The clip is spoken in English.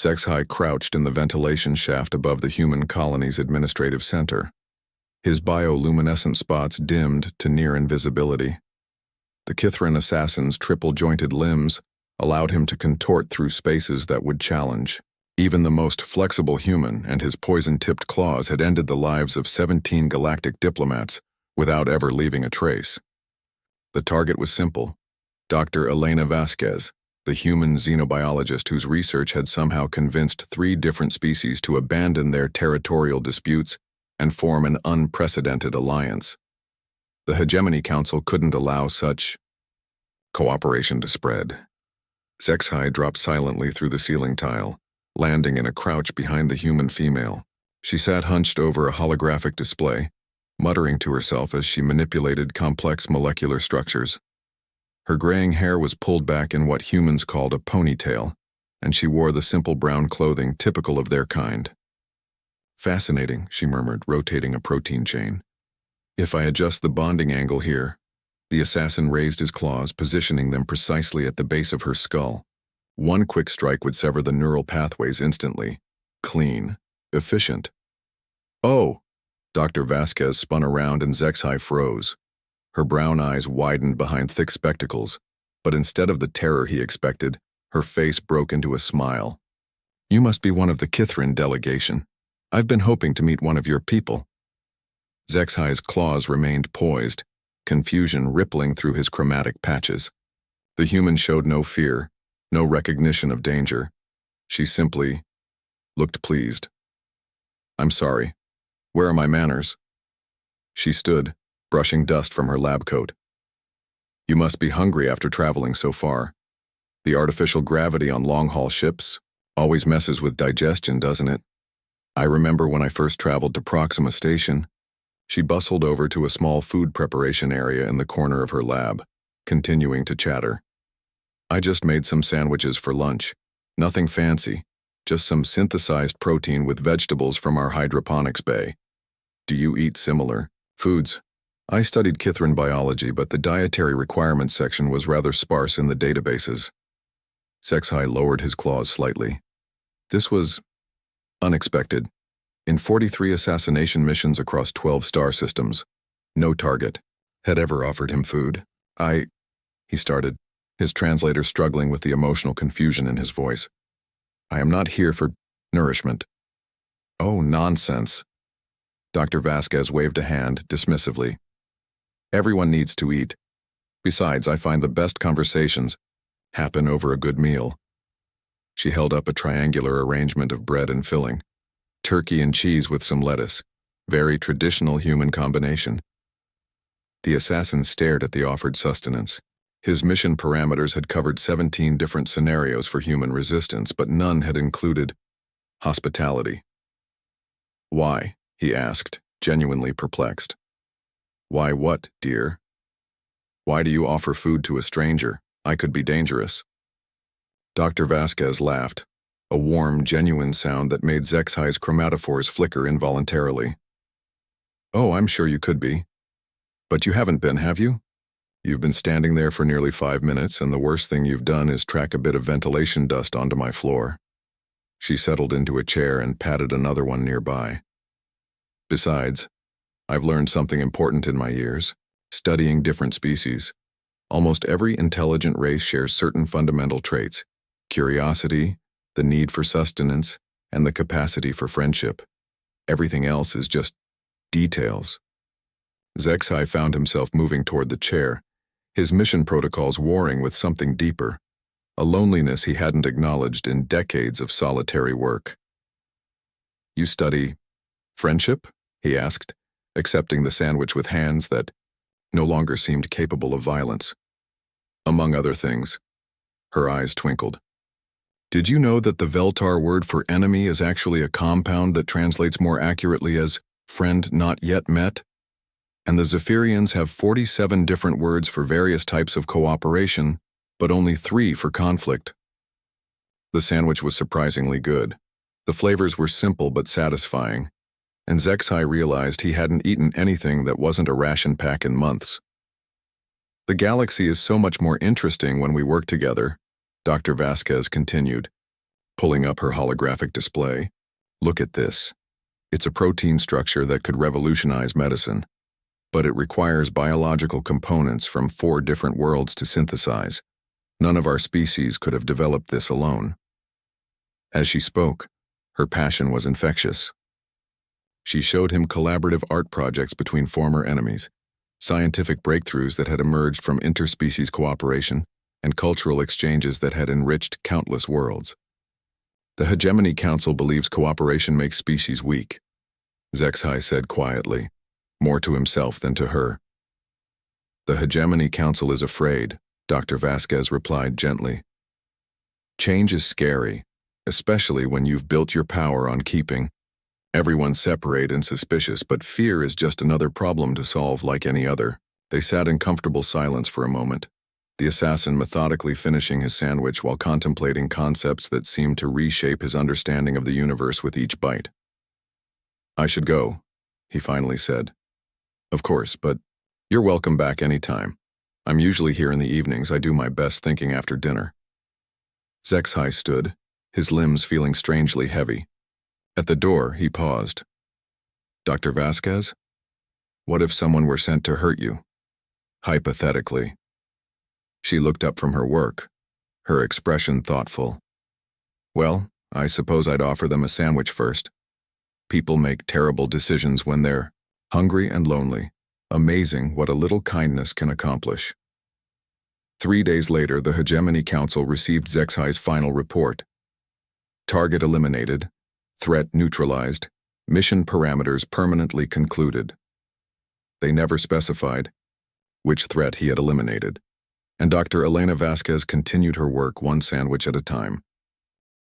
Zexhai crouched in the ventilation shaft above the human colony's administrative center. His bioluminescent spots dimmed to near invisibility. The Kithran assassin's triple-jointed limbs allowed him to contort through spaces that would challenge. Even the most flexible human and his poison-tipped claws had ended the lives of 17 galactic diplomats without ever leaving a trace. The target was simple: Dr. Elena Vasquez, the human xenobiologist whose research had somehow convinced 3 different species to abandon their territorial disputes and form an unprecedented alliance. The Hegemony Council couldn't allow such cooperation to spread. Zexhai dropped silently through the ceiling tile, landing in a crouch behind the human female. She sat hunched over a holographic display, muttering to herself as she manipulated complex molecular structures. Her graying hair was pulled back in what humans called a ponytail, and she wore the simple brown clothing typical of their kind. "Fascinating," she murmured, rotating a protein chain. "If I adjust the bonding angle here..." The assassin raised his claws, positioning them precisely at the base of her skull. One quick strike would sever the neural pathways instantly. Clean. Efficient. "Oh!" Dr. Vasquez spun around and Zexhai froze. Her brown eyes widened behind thick spectacles, but instead of the terror he expected, her face broke into a smile. "You must be one of the Kithran delegation. I've been hoping to meet one of your people." Zexhai's claws remained poised, confusion rippling through his chromatic patches. The human showed no fear, no recognition of danger. She simply looked pleased. "I'm sorry. Where are my manners?" She stood, brushing dust from her lab coat. "You must be hungry after traveling so far. The artificial gravity on long-haul ships always messes with digestion, doesn't it? I remember when I first traveled to Proxima Station." She bustled over to a small food preparation area in the corner of her lab, continuing to chatter. "I just made some sandwiches for lunch. Nothing fancy, just some synthesized protein with vegetables from our hydroponics bay. Do you eat similar foods?" I studied Kithran biology, but the dietary requirements section was rather sparse in the databases. Zexhai lowered his claws slightly. This was unexpected. In 43 assassination missions across 12 star systems, no target had ever offered him food. He started, his translator struggling with the emotional confusion in his voice. "I am not here for nourishment." "Oh, nonsense." Dr. Vasquez waved a hand dismissively. "Everyone needs to eat. Besides, I find the best conversations happen over a good meal." She held up a triangular arrangement of bread and filling. Turkey and cheese with some lettuce. Very traditional human combination. The assassin stared at the offered sustenance. His mission parameters had covered 17 different scenarios for human resistance, but none had included hospitality. "Why?" he asked, genuinely perplexed. "Why what, dear? Why do you offer food to a stranger? I could be dangerous." Dr. Vasquez laughed, a warm, genuine sound that made Zexhai's chromatophores flicker involuntarily. "Oh, I'm sure you could be. But you haven't been, have you? You've been standing there for nearly 5 minutes, and the worst thing you've done is track a bit of ventilation dust onto my floor." She settled into a chair and patted another one nearby. "Besides, I've learned something important in my years, studying different species. Almost every intelligent race shares certain fundamental traits: curiosity, the need for sustenance, and the capacity for friendship. Everything else is just details." Zexhai found himself moving toward the chair, his mission protocols warring with something deeper, a loneliness he hadn't acknowledged in decades of solitary work. "You study friendship?" he asked, accepting the sandwich with hands that no longer seemed capable of violence. "Among other things." Her eyes twinkled. "Did you know that the Veltar word for enemy is actually a compound that translates more accurately as friend not yet met? And the Zephyrians have 47 different words for various types of cooperation, but only 3 for conflict." The sandwich was surprisingly good. The flavors were simple but satisfying, and Zexhai realized he hadn't eaten anything that wasn't a ration pack in months. "The galaxy is so much more interesting when we work together," Dr. Vasquez continued. pulling up her holographic display. Look at this. It's a protein structure that could revolutionize medicine, but it requires biological components from 4 different worlds to synthesize. None of our species could have developed this alone. As she spoke, her passion was infectious. She showed him collaborative art projects between former enemies, scientific breakthroughs that had emerged from interspecies cooperation, and cultural exchanges that had enriched countless worlds. The Hegemony Council believes cooperation makes species weak, Zexhai said quietly, more to himself than to her. The Hegemony Council is afraid, Dr. Vasquez replied gently. Change is scary, especially when you've built your power on keeping everyone separate and suspicious, but fear is just another problem to solve like any other. They sat in comfortable silence for a moment, the assassin methodically finishing his sandwich while contemplating concepts that seemed to reshape his understanding of the universe with each bite. I should go, he finally said. Of course, but you're welcome back anytime. I'm usually here in the evenings. I do my best thinking after dinner. Zexhai stood, his limbs feeling strangely heavy. At the door, he paused. Dr. Vasquez? What if someone were sent to hurt you? Hypothetically. She looked up from her work, her expression thoughtful. Well, I suppose I'd offer them a sandwich first. People make terrible decisions when they're hungry and lonely. Amazing what a little kindness can accomplish. 3 days later, the Hegemony Council received Zexhai's final report. Target eliminated. Threat neutralized, mission parameters permanently concluded. They never specified which threat he had eliminated, and Dr. Elena Vasquez continued her work 1 sandwich at a time.